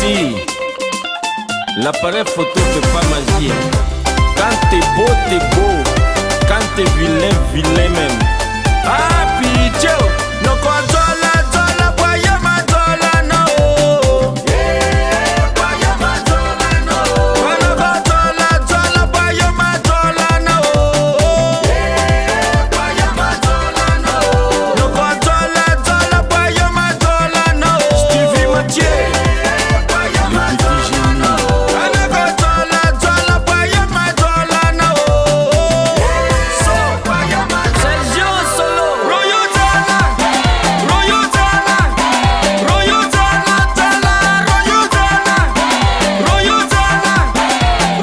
Si l'appareil photo fait pas magie. Quand t'es beau. Quand t'es vilain, vilain même. Ah, picho, no controla, zola, boya mazola, no. Yeah, boya mazola, no. No controla, zola, boya mazola, no. Yeah, boya mazola, no. No controla, zola, boya mazola, no. Stevie Mathieu, boya mazola, no. No controla, zola, boya mazola, no. So, boya mazola. Sergio Solo, Royutana, Royutana, Royutana, Tala, Royutana, Royutana,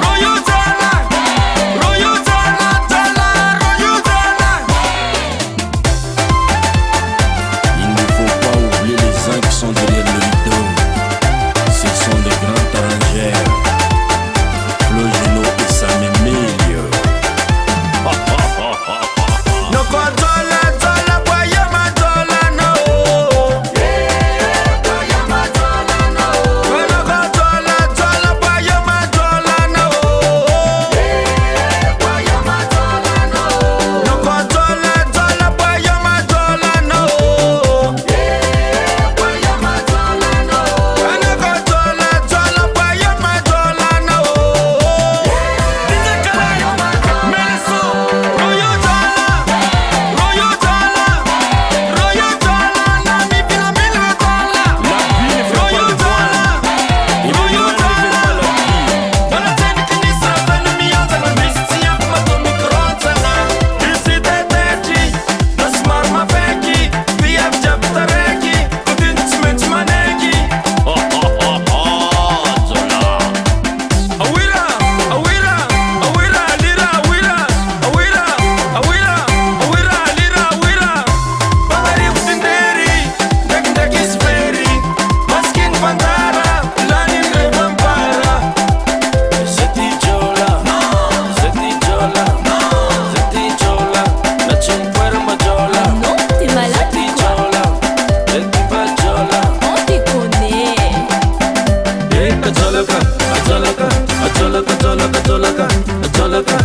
Royutana, Royutana, Tala, Royutana. Il ne faut pas oublier les uns qui sont derrière le rideau. Ce sont des grands tarangères. Flo Gino et Sam Emilio. No controla, zola, boya mazola, no. Yeah, boya mazola, no. No controla, zola, boya mazola, no. Yeah, boya mazola, no. No controla, zola, boya mazola, no. Yeah, boya mazola, no. No controla, zola, boya mazola, no. Dice que boya mazola, Mereso, Royutana, Royutana, Royutana, nami bila bila zola. La vie ne fait pas le voile. Royutana, wana teni kanisa venu mianza na misti ya kumato mikrotana. Isi teteti, nasmar mafeki, piyaf jabtareki, kudin ciment maneki. Zola. Awira, awira, awira, lira, awira, awira, awira, awira, lira, awira. Bagari utinderi, dek isferi, maskin pantara, lanin revampara. Zeti jola, la cinquera majola. Non, t'es malade Zeti ou quoi? jola, zeti bajola. On te connaît. Ajolaka, ajolaka, ajolaka, ajolaka, ajolaka, ajolaka.